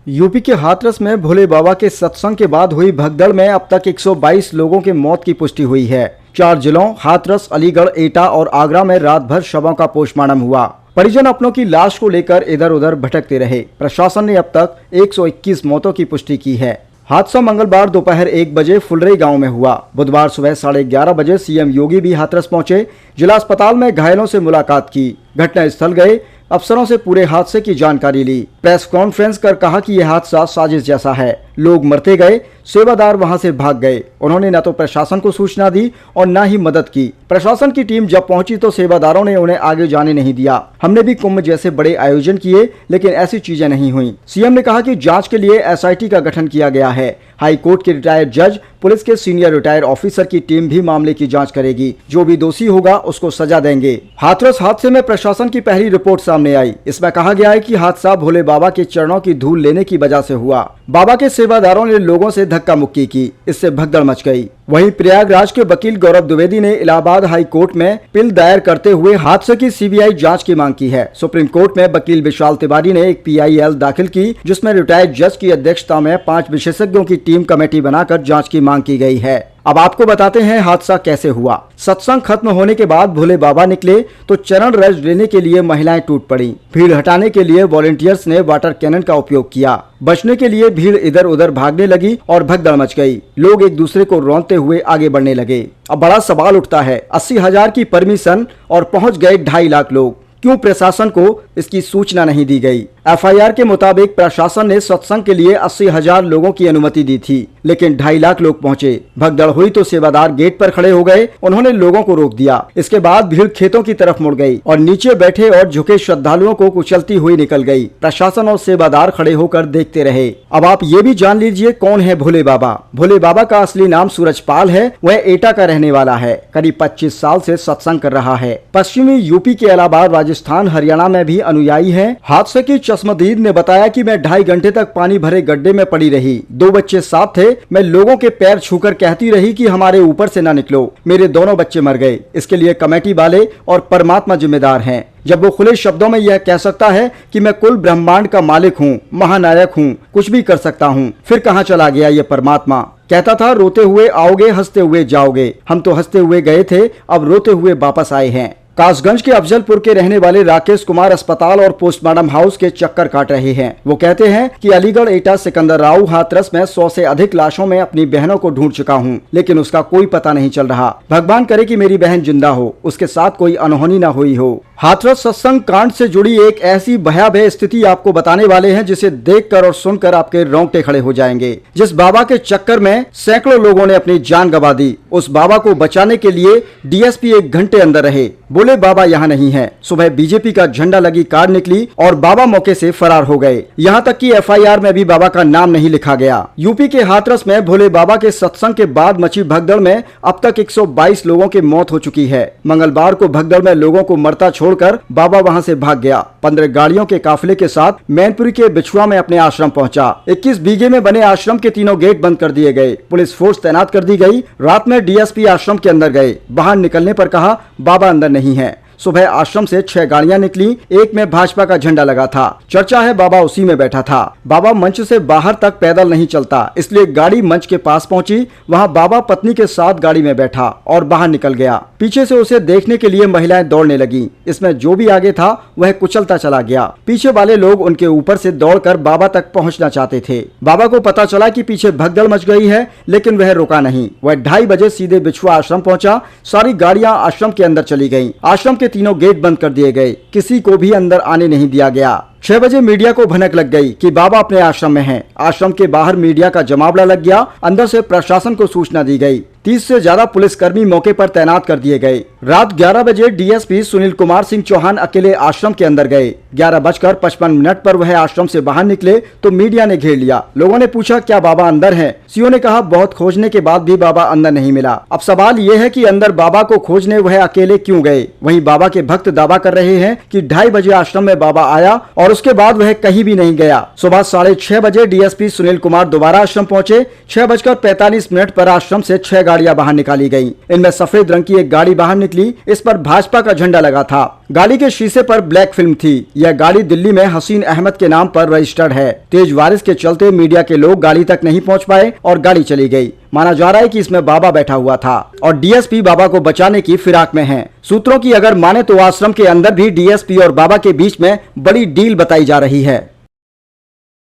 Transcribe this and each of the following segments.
UP के हाथरस में भोले बाबा के सत्संग के बाद हुई भगदड़ में अब तक 122 लोगों की मौत की पुष्टि हुई है। 4 जिलों हाथरस, अलीगढ़, एटा और आगरा में रात भर शवों का पोस्टमार्टम हुआ। परिजन अपनों की लाश को लेकर इधर उधर भटकते रहे। प्रशासन ने अब तक 121 मौतों की पुष्टि की है। हादसा मंगलवार दोपहर 1 बजे फुलरई गांव में हुआ। बुधवार सुबह 11:30 बजे सीएम योगी भी हाथरस पहुंचे। जिला अस्पताल में घायलों से मुलाकात की, घटना स्थल गए, अफसरों से पूरे हादसे की जानकारी ली। प्रेस कॉन्फ्रेंस कर कहा कि यह हादसा साजिश जैसा है। लोग मरते गए, सेवादार वहां से भाग गए। उन्होंने न तो प्रशासन को सूचना दी और न ही मदद की। प्रशासन की टीम जब पहुंची तो सेवादारों ने उन्हें आगे जाने नहीं दिया। हमने भी कुंभ जैसे बड़े आयोजन किए, लेकिन ऐसी चीजें नहीं हुई। सीएम ने कहा कि जांच के लिए एसआईटी का गठन किया गया है। हाई कोर्ट के रिटायर्ड जज, पुलिस के सीनियर रिटायर्ड ऑफिसर की टीम भी मामले की जांच करेगी। जो भी दोषी होगा उसको सजा देंगे। हाथरस हादसे में प्रशासन की पहली रिपोर्ट सामने आई। इसमें कहा गया है कि हादसा भोले बाबा के चरणों की धूल लेने की वजह से हुआ। बाबा के सेवादारों ने लोगों से धक्का मुक्की की, इससे भगदड़ मच गई। वहीं प्रयागराज के वकील गौरव द्विवेदी ने इलाहाबाद हाई कोर्ट में पिल दायर करते हुए हादसे की सीबीआई जांच की मांग की है। सुप्रीम कोर्ट में वकील विशाल तिवारी ने एक PIL दाखिल की, जिसमें रिटायर्ड जज की अध्यक्षता में 5 विशेषज्ञों की टीम कमेटी बनाकर जांच की मांग की गई है। अब आपको बताते हैं हादसा कैसे हुआ। सत्संग खत्म होने के बाद भोले बाबा निकले तो चरण रज लेने के लिए महिलाएं टूट पड़ी। भीड़ हटाने के लिए वॉलंटियर्स ने वाटर कैनन का उपयोग किया। बचने के लिए भीड़ इधर उधर भागने लगी और भगदड़ मच गई। लोग एक दूसरे को रौंदते हुए आगे बढ़ने लगे। अब बड़ा सवाल उठता है, 80,000 की परमिशन और पहुंच गए 2.5 लाख लोग। क्यों प्रशासन को इसकी सूचना नहीं दी गई? FIR के मुताबिक प्रशासन ने सत्संग के लिए 80,000 लोगों की अनुमति दी थी, लेकिन 2.5 लाख लोग पहुंचे। भगदड़ हुई तो सेवादार गेट पर खड़े हो गए। उन्होंने लोगों को रोक दिया। इसके बाद भीड़ खेतों की तरफ मुड़ गई और नीचे बैठे और झुके श्रद्धालुओं को कुचलती हुई निकल गई। प्रशासन और सेवादार खड़े होकर देखते रहे। अब आप ये भी जान लीजिए कौन है भोले बाबा। भोले बाबा का असली नाम सूरजपाल है। वह एटा का रहने वाला है। करीब 25 साल से सत्संग कर रहा है। पश्चिमी यूपी के अलावा राजस्थान, हरियाणा में भी अनुयायी है। हादसे की चश्मदीद ने बताया कि मैं 2.5 घंटे तक पानी भरे गड्ढे में पड़ी रही। 2 बच्चे साथ थे। मैं लोगों के पैर छूकर कहती रही कि हमारे ऊपर से ना निकलो। मेरे दोनों बच्चे मर गए। इसके लिए कमेटी वाले और परमात्मा जिम्मेदार हैं। जब वो खुले शब्दों में यह कह सकता है कि मैं कुल ब्रह्मांड का मालिक हूँ, महानायक हूँ, कुछ भी कर सकता हूँ, फिर कहाँ चला गया ये परमात्मा? कहता था रोते हुए आओगे, हंसते हुए जाओगे। हम तो हंसते हुए गए थे, अब रोते हुए वापस आए हैं। कासगंज के अफजलपुर के रहने वाले राकेश कुमार अस्पताल और पोस्टमार्टम हाउस के चक्कर काट रहे हैं। वो कहते हैं कि अलीगढ़, एटा, सिकंदराबाद, हाथरस में 100 से अधिक लाशों में अपनी बहनों को ढूंढ चुका हूं, लेकिन उसका कोई पता नहीं चल रहा। भगवान करे कि मेरी बहन जिंदा हो, उसके साथ कोई अनहोनी न हुई हो। हाथरस सत्संग कांड से जुड़ी एक ऐसी भयावह स्थिति आपको बताने वाले हैं जिसे देखकर और सुनकर आपके रोंगटे खड़े हो जाएंगे। जिस बाबा के चक्कर में सैकड़ों लोगों ने अपनी जान गंवा दी, उस बाबा को बचाने के लिए DSP 1 घंटे अंदर रहे। बोले बाबा यहाँ नहीं है। सुबह बीजेपी का झंडा लगी कार निकली और बाबा मौके से फरार हो गए। यहाँ तक कि FIR में भी बाबा का नाम नहीं लिखा गया। यूपी के हाथरस में भोले बाबा के सत्संग के बाद मची भगदड़ में अब तक 122 लोगों की मौत हो चुकी है। मंगलवार को भगदड़ में लोगों को मरता छोड़कर बाबा वहां से भाग गया। 15 गाड़ियों के काफिले के साथ मैनपुरी के बिछुआ में अपने आश्रम पहुंचा। 21 बीघे में बने आश्रम के तीनों गेट बंद कर दिए गए। पुलिस फोर्स तैनात कर दी गई। रात में DSP आश्रम के अंदर गए। बाहर निकलने पर कहा बाबा अंदर नहीं है। सुबह आश्रम से 6 गाड़ियां निकली। एक में भाजपा का झंडा लगा था। चर्चा है बाबा उसी में बैठा था। बाबा मंच से बाहर तक पैदल नहीं चलता, इसलिए गाड़ी मंच के पास पहुंची। वहां बाबा पत्नी के साथ गाड़ी में बैठा और बाहर निकल गया। पीछे से उसे देखने के लिए महिलाएं दौड़ने लगी। इसमें जो भी आगे था वह कुचलता चला गया। पीछे वाले लोग उनके ऊपर से दौड़कर बाबा तक पहुंचना चाहते थे। बाबा को पता चला कि पीछे भगदड़ मच गई है, लेकिन वह रुका नहीं। वह 2:30 बजे सीधे बिछुआ आश्रम पहुंचा। सारी गाड़ियां आश्रम के अंदर चली गईं। आश्रम के तीनों गेट बंद कर दिए गए। किसी को भी अंदर आने नहीं दिया गया। 6 बजे मीडिया को भनक लग गई कि बाबा अपने आश्रम में हैं। आश्रम के बाहर मीडिया का जमावड़ा लग गया। अंदर से प्रशासन को सूचना दी गई। 30 से ज्यादा पुलिसकर्मी मौके पर तैनात कर दिए गए। रात 11 बजे DSP सुनील कुमार सिंह चौहान अकेले आश्रम के अंदर गए। 11:55 पर वह आश्रम से बाहर निकले तो मीडिया ने घेर लिया। लोगों ने पूछा क्या बाबा अंदर हैं? CO ने कहा बहुत खोजने के बाद भी बाबा अंदर नहीं मिला। अब सवाल ये है कि अंदर बाबा को खोजने वह अकेले क्यों गए? वहीं बाबा के भक्त दावा कर रहे हैं कि 2:30 बजे आश्रम में बाबा आया और उसके बाद वह कहीं भी नहीं गया। सुबह 6:30 बजे DSP सुनील कुमार दोबारा आश्रम पहुंचे। 6:45 पर आश्रम से 6 गाड़ियां बाहर निकाली गईं। इनमें सफेद रंग की एक गाड़ी बाहर निकली, इस पर भाजपा का झंडा लगा था। गाड़ी के शीशे पर ब्लैक फिल्म थी। यह गाड़ी दिल्ली में हसीन अहमद के नाम पर रजिस्टर्ड है। तेज बारिश के चलते मीडिया के लोग गाड़ी तक नहीं पहुंच पाए और गाड़ी चली गई। माना जा रहा है कि इसमें बाबा बैठा हुआ था और डीएसपी बाबा को बचाने की फिराक में हैं। सूत्रों की अगर माने तो आश्रम के अंदर भी डीएसपी और बाबा के बीच में बड़ी डील बताई जा रही है।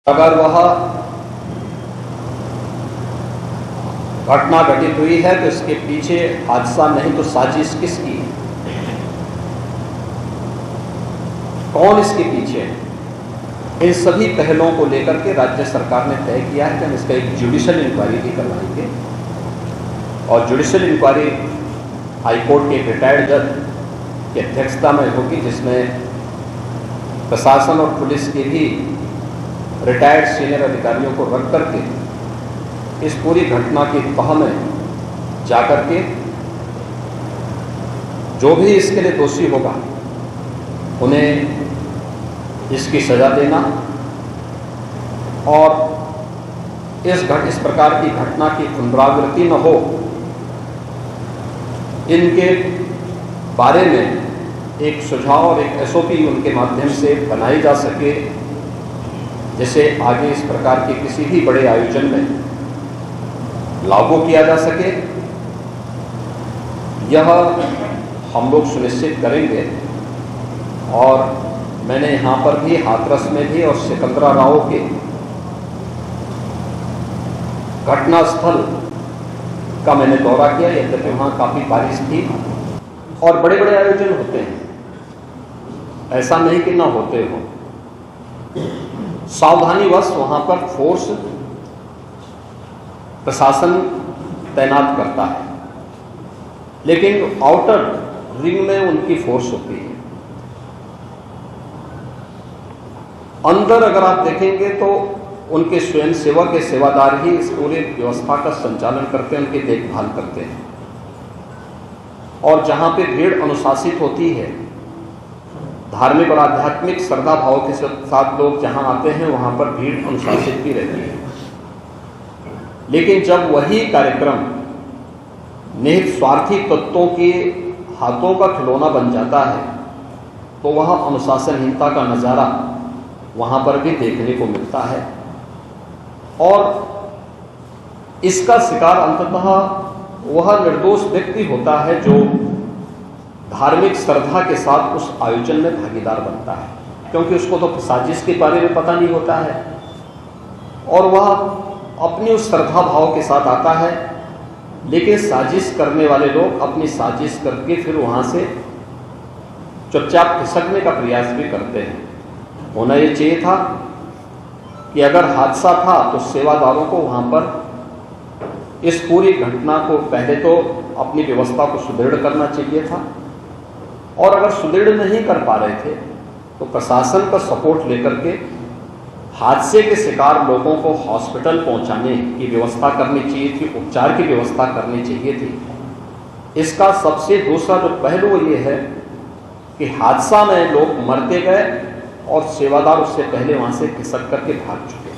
अगर वह घटना घटित हुई है तो इसके पीछे हादसा नहीं तो साजिश किसकी है? कौन इसके पीछे है? इन सभी पहलुओं को लेकर के राज्य सरकार ने तय किया है कि हम इसका एक जुडिशियल इंक्वायरी भी करवाएंगे और जुडिशियल इंक्वायरी हाईकोर्ट के एक रिटायर्ड जज की अध्यक्षता में होगी, जिसमें प्रशासन और पुलिस के भी रिटायर्ड सीनियर अधिकारियों को रख करके इस पूरी घटना की तह में जाकर के जो भी इसके लिए दोषी होगा उन्हें इसकी सजा देना और इस प्रकार की घटना की पुनरावृत्ति न हो, इनके बारे में एक सुझाव और एक एसओपी उनके माध्यम से बनाई जा सके, जिसे आगे इस प्रकार के किसी भी बड़े आयोजन में लागू किया जा सके। यह हम लोग सुनिश्चित करेंगे और मैंने यहाँ पर भी हाथरस में भी और सिकंदराबाद के घटनास्थल का मैंने दौरा किया। यद्यपि वहाँ काफ़ी बारिश थी और बड़े बड़े आयोजन होते हैं, ऐसा नहीं कि ना होते हो। सावधानीवश वहाँ पर फोर्स प्रशासन तैनात करता है, लेकिन आउटर रिंग में उनकी फोर्स होती है। अंदर अगर आप देखेंगे तो उनके स्वयं सेवक के सेवादार ही इस पूरे व्यवस्था का संचालन करते हैं, उनकी देखभाल करते हैं। और जहाँ पे भीड़ अनुशासित होती है, धार्मिक और आध्यात्मिक श्रद्धा भाव के साथ लोग जहाँ आते हैं वहाँ पर भीड़ अनुशासित भी रहती है। लेकिन जब वही कार्यक्रम निहित स्वार्थी तत्वों के हाथों का खिलौना बन जाता है तो वह अनुशासनहीनता का नज़ारा वहाँ पर भी देखने को मिलता है और इसका शिकार अंततः वह निर्दोष व्यक्ति होता है जो धार्मिक श्रद्धा के साथ उस आयोजन में भागीदार बनता है, क्योंकि उसको तो साजिश के बारे में पता नहीं होता है और वह अपनी उस श्रद्धा भाव के साथ आता है। लेकिन साजिश करने वाले लोग अपनी साजिश करके फिर वहाँ से चुपचाप खिसकने का प्रयास भी करते हैं। होना ये चाहिए था कि अगर हादसा था तो सेवादारों को वहाँ पर इस पूरी घटना को पहले तो अपनी व्यवस्था को सुदृढ़ करना चाहिए था और अगर सुदृढ़ नहीं कर पा रहे थे तो प्रशासन का सपोर्ट लेकर के हादसे के शिकार लोगों को हॉस्पिटल पहुंचाने की व्यवस्था करनी चाहिए थी, उपचार की व्यवस्था करनी चाहिए थी। इसका सबसे दूसरा जो पहलू ये है कि हादसा में लोग मरते गए और सेवादार उससे पहले वहाँ से खिसक करके भाग चुके।